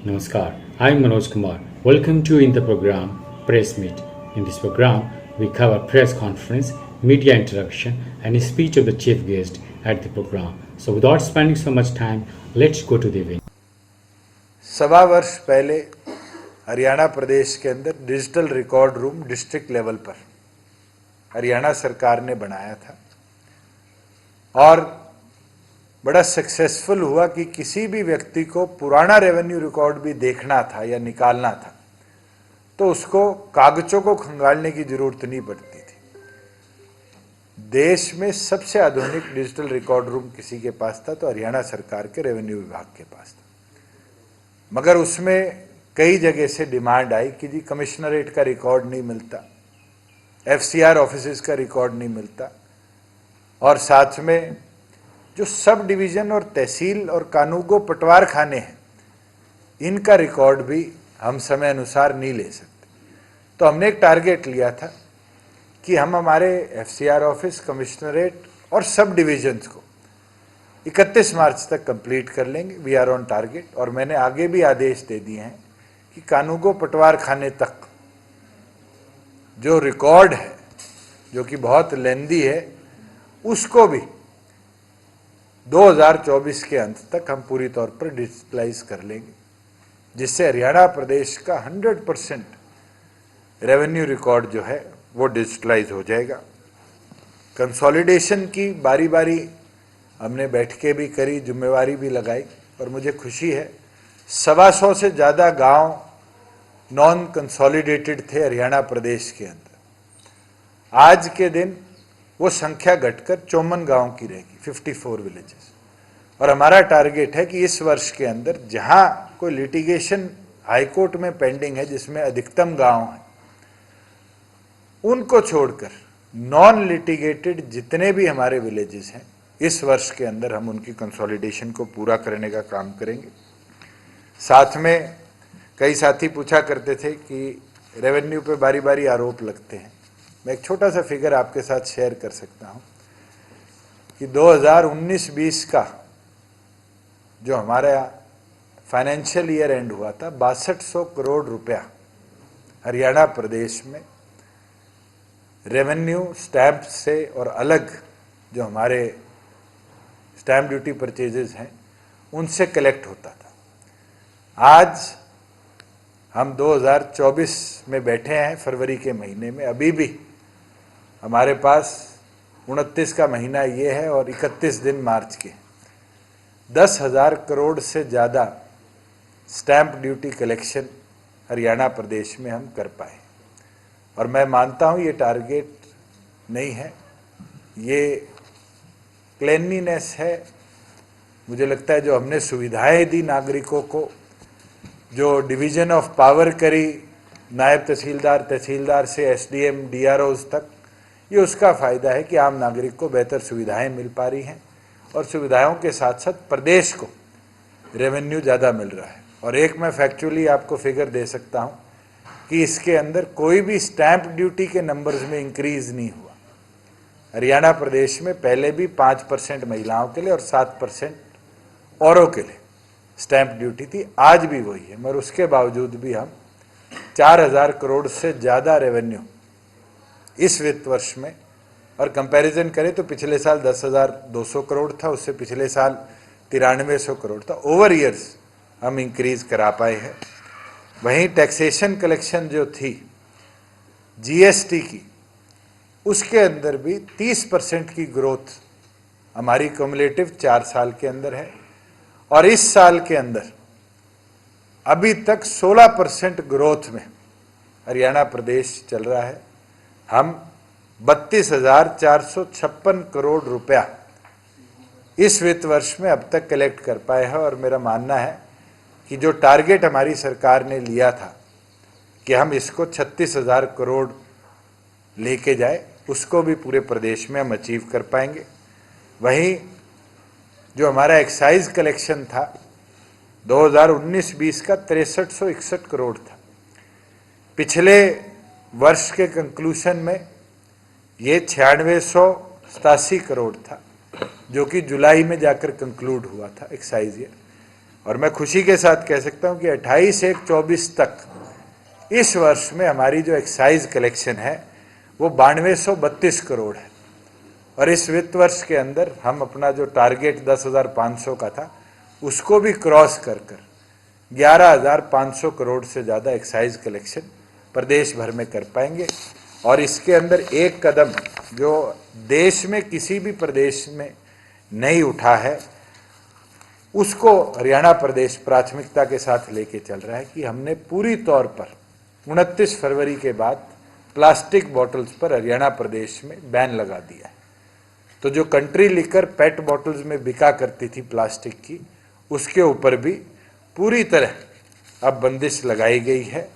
Namaskar, I am Manoj Kumar. Welcome to in the program Press Meet. In this program, we cover press conference, media interaction, and a speech of the chief guest at the program. So, without spending so much time, let's go to the event. सवा वर्ष पहले हरियाणा प्रदेश के अंदर digital record room district level पर हरियाणा सरकार ने बनाया था और बड़ा सक्सेसफुल हुआ कि किसी भी व्यक्ति को पुराना रेवेन्यू रिकॉर्ड भी देखना था या निकालना था तो उसको कागजों को खंगालने की जरूरत नहीं पड़ती थी। देश में सबसे आधुनिक डिजिटल रिकॉर्ड रूम किसी के पास था तो हरियाणा सरकार के रेवेन्यू विभाग के पास था, मगर उसमें कई जगह से डिमांड आई कि जी कमिश्नरेट का रिकॉर्ड नहीं मिलता, एफसीआर ऑफिसेज का रिकॉर्ड नहीं मिलता और साथ में जो सब डिवीज़न और तहसील और कानूगो पटवार खाने हैं इनका रिकॉर्ड भी हम समय अनुसार नहीं ले सकते। तो हमने एक टारगेट लिया था कि हम हमारे एफसीआर ऑफिस, कमिश्नरेट और सब डिवीजन्स को 31 मार्च तक कंप्लीट कर लेंगे। We are on target. और मैंने आगे भी आदेश दे दिए हैं कि कानूगो पटवार खाने तक जो रिकॉर्ड है जो कि बहुत लेंदी है उसको भी 2024 के अंत तक हम पूरी तौर पर डिजिटलाइज कर लेंगे, जिससे हरियाणा प्रदेश का 100% रेवेन्यू रिकॉर्ड जो है वो डिजिटलाइज हो जाएगा। कंसोलिडेशन की बारी बारी हमने बैठकें भी करी, जिम्मेवारी भी लगाई और मुझे खुशी है 125 से ज़्यादा गांव नॉन कंसोलिडेटेड थे हरियाणा प्रदेश के अंदर। आज के दिन वो संख्या घटकर 54 गांव की रहेगी, 54 विलेजेस। और हमारा टारगेट है कि इस वर्ष के अंदर जहां कोई लिटिगेशन हाईकोर्ट में पेंडिंग है जिसमें अधिकतम गांव हैं, उनको छोड़कर नॉन लिटिगेटेड जितने भी हमारे विलेजेस हैं इस वर्ष के अंदर हम उनकी कंसोलिडेशन को पूरा करने का काम करेंगे। साथ में कई साथी पूछा करते थे कि रेवेन्यू पे बारी बारी आरोप लगते हैं। मैं एक छोटा सा फिगर आपके साथ शेयर कर सकता हूं कि 2019-20 का जो हमारा फाइनेंशियल ईयर एंड हुआ था 6200 करोड़ रुपया हरियाणा प्रदेश में रेवेन्यू स्टैंप से और अलग जो हमारे स्टैंप ड्यूटी परचेजेस हैं उनसे कलेक्ट होता था। आज हम 2024 में बैठे हैं, फरवरी के महीने में। अभी भी हमारे पास 29 का महीना ये है और 31 दिन मार्च के 10,000 करोड़ से ज़्यादा स्टैंप ड्यूटी कलेक्शन हरियाणा प्रदेश में हम कर पाए। और मैं मानता हूँ ये टारगेट नहीं है, ये क्लेanलीनेस है। मुझे लगता है जो हमने सुविधाएं दी नागरिकों को, जो डिवीज़न ऑफ पावर करी नायब तहसीलदार, तहसीलदार से एसडीएम, डीआरओज तक, ये उसका फ़ायदा है कि आम नागरिक को बेहतर सुविधाएं मिल पा रही हैं और सुविधाओं के साथ साथ प्रदेश को रेवेन्यू ज़्यादा मिल रहा है। और एक मैं फैक्चुअली आपको फिगर दे सकता हूँ कि इसके अंदर कोई भी स्टैंप ड्यूटी के नंबर्स में इंक्रीज़ नहीं हुआ। हरियाणा प्रदेश में पहले भी 5% महिलाओं के लिए और 7% औरों के लिए स्टैंप ड्यूटी थी, आज भी वही है, मगर उसके बावजूद भी हम 4000 करोड़ से ज़्यादा रेवेन्यू इस वित्त वर्ष में, और कंपैरिजन करें तो पिछले साल 10,200 करोड़ था, उससे पिछले साल 9300 करोड़ था। ओवर ईयर्स हम इंक्रीज करा पाए हैं। वहीं टैक्सेशन कलेक्शन जो थी जीएसटी की, उसके अंदर भी 30% की ग्रोथ हमारी क्युमुलेटिव 4 साल के अंदर है और इस साल के अंदर अभी तक 16% ग्रोथ में हरियाणा प्रदेश चल रहा है। हम 32,456 करोड़ रुपया इस वित्त वर्ष में अब तक कलेक्ट कर पाए हैं और मेरा मानना है कि जो टारगेट हमारी सरकार ने लिया था कि हम इसको 36,000 करोड़ लेके जाए, उसको भी पूरे प्रदेश में हम अचीव कर पाएंगे। वहीं जो हमारा एक्साइज कलेक्शन था 2019-20 का 6361 करोड़ था। पिछले वर्ष के कंक्लूशन में ये 9687 करोड़ था, जो कि जुलाई में जाकर कंक्लूड हुआ था एक्साइज ईयर। और मैं खुशी के साथ कह सकता हूं कि 28/1/24 तक इस वर्ष में हमारी जो एक्साइज कलेक्शन है वो 9232 करोड़ है। और इस वित्त वर्ष के अंदर हम अपना जो टारगेट 10,500 का था उसको भी क्रॉस कर 11,500 करोड़ से ज़्यादा एक्साइज कलेक्शन प्रदेश भर में कर पाएंगे। और इसके अंदर एक कदम जो देश में किसी भी प्रदेश में नहीं उठा है उसको हरियाणा प्रदेश प्राथमिकता के साथ लेके चल रहा है कि हमने पूरी तौर पर 29 फरवरी के बाद प्लास्टिक बॉटल्स पर हरियाणा प्रदेश में बैन लगा दिया है। तो जो कंट्री लिकर पेट बॉटल्स में बिका करती थी प्लास्टिक की, उसके ऊपर भी पूरी तरह अब बंदिश लगाई गई है।